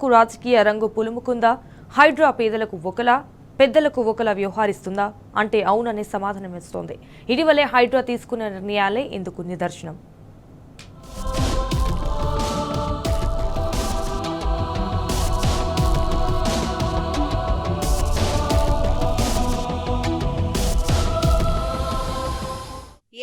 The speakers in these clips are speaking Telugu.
రాజకీయ రంగు పులుముకుందా? హైడ్రా పేదలకు ఒకలా పెద్దలకు ఒకలా వ్యవహరిస్తుందా అంటే అవుననే సమాధానం ఇస్తోంది. ఇటీవలే హైడ్రా తీసుకున్న నిర్ణయాలే ఇందుకు నిదర్శనం.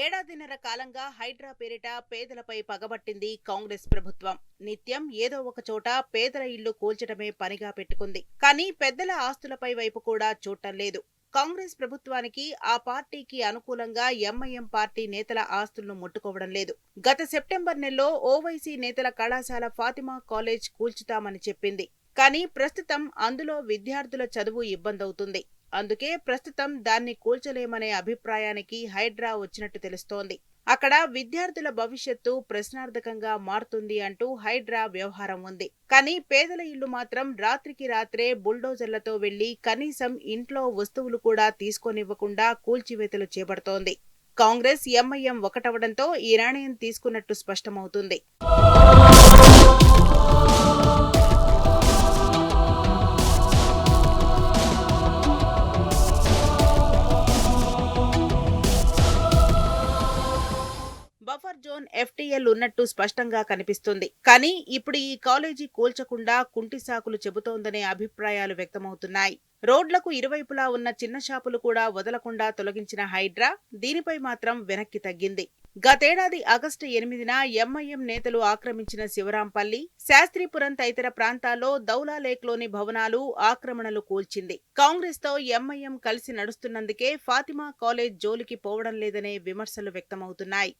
ఏడాదిన్నర కాలంగా హైడ్రా పేరిట పేదలపై పగబట్టింది కాంగ్రెస్ ప్రభుత్వం. నిత్యం ఏదో ఒక చోట పేదల ఇళ్లు కూల్చడమే పనిగా పెట్టుకుంది. కానీ పెద్దల ఆస్తులపై వైపు కూడా చూడటం లేదు. కాంగ్రెస్ ప్రభుత్వానికి ఆ పార్టీకి అనుకూలంగా ఎంఐఎం పార్టీ నేతల ఆస్తులను ముట్టుకోవడం లేదు. గత సెప్టెంబర్ నెలలో ఓవైసీ నేతల కళాశాల ఫాతిమా కాలేజ్ కూల్చుతామని చెప్పింది. కానీ ప్రస్తుతం అందులో విద్యార్థుల చదువు ఇబ్బందవుతుంది. అందుకే ప్రస్తుతం దాన్ని కూల్చలేమనే అభిప్రాయానికి హైడ్రా వచ్చినట్టు తెలుస్తోంది. అక్కడ విద్యార్థుల భవిష్యత్తు ప్రశ్నార్థకంగా మారుతుంది అంటూ హైడ్రా వ్యవహారం ఉంది. కానీ పేదల ఇళ్లు మాత్రం రాత్రికి రాత్రే బుల్డోజర్లతో వెళ్లి కనీసం ఇంట్లో వస్తువులు కూడా తీసుకోనివ్వకుండా కూల్చివేతలు చేపడుతోంది. కాంగ్రెస్ ఎంఐఎం ఒకటవడంతో ఈ నిర్ణయం తీసుకున్నట్టు స్పష్టమవుతుంది. బఫర్ జోన్ ఎఫ్టీఎల్ ఉన్నట్టు స్పష్టంగా కనిపిస్తుంది. కానీ ఇప్పుడు ఈ కాలేజీ కూల్చకుండా కుంటి సాకులు చెబుతోందనే అభిప్రాయాలు వ్యక్తమవుతున్నాయి. రోడ్లకు ఇరువైపులా ఉన్న చిన్న షాపులు కూడా వదలకుండా తొలగించిన హైడ్రా దీనిపై మాత్రం వెనక్కి తగ్గింది. గతేడాది ఆగస్టు 8న ఎంఐఎం నేతలు ఆక్రమించిన శివరాంపల్లి, శాస్త్రీపురం తదితర ప్రాంతాల్లో దౌలాలేక్లోని భవనాలు ఆక్రమణలు కూల్చింది. కాంగ్రెస్ తో ఎంఐఎం కలిసి నడుస్తున్నందుకే ఫాతిమా కాలేజ్ జోలికి పోవడం లేదనే విమర్శలు వ్యక్తమవుతున్నాయి.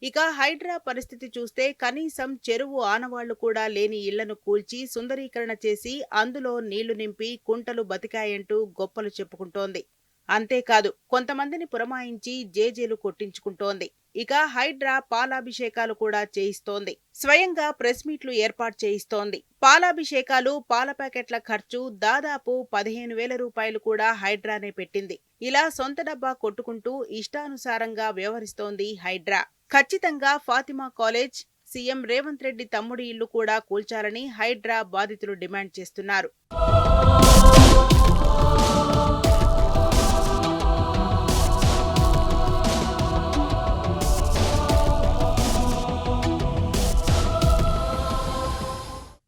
ఇక హైడ్రా పరిస్థితి చూస్తే కనీసం చెరువు ఆనవాళ్లు కూడా లేని ఇళ్లను కూల్చి సుందరీకరణ చేసి అందులో నీళ్లు నింపి కుంటలు బతికాయంటూ గొప్పలు చెప్పుకుంటోంది. అంతేకాదు కొంతమందిని పురమాయించి జేజేలు కొట్టించుకుంటోంది. ఇక హైడ్రా పాలాభిషేకాలు కూడా చేయిస్తోంది. స్వయంగా ప్రెస్ మీట్లు ఏర్పాటు చేయిస్తోంది. పాలాభిషేకాలు, పాల ప్యాకెట్ల ఖర్చు దాదాపు 15,000 రూపాయలు కూడా హైడ్రానే పెట్టింది. ఇలా సొంత డబ్బా కొట్టుకుంటూ ఇష్టానుసారంగా వ్యవహరిస్తోంది హైడ్రా. ఖచ్చితంగా ఫాతిమా కాలేజ్, సీఎం రేవంత్ రెడ్డి తమ్ముడి ఇల్లు కూడా కూల్చాలని హైడ్రా బాధితులు డిమాండ్ చేస్తున్నారు.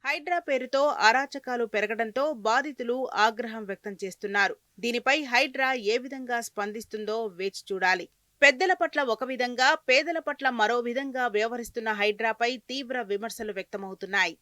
హైడ్రా పేరుతో అరాచకాలు పెరగడంతో బాధితులు ఆగ్రహం వ్యక్తం చేస్తున్నారు. దీనిపై హైడ్రా ఏ విధంగా స్పందిస్తుందో వేచి చూడాలి. పెద్దల పట్ల ఒక విధంగా, పేదల పట్ల మరో విధంగా వ్యవహరిస్తున్న హైడ్రాపై తీవ్ర విమర్శలు వ్యక్తమవుతున్నాయి.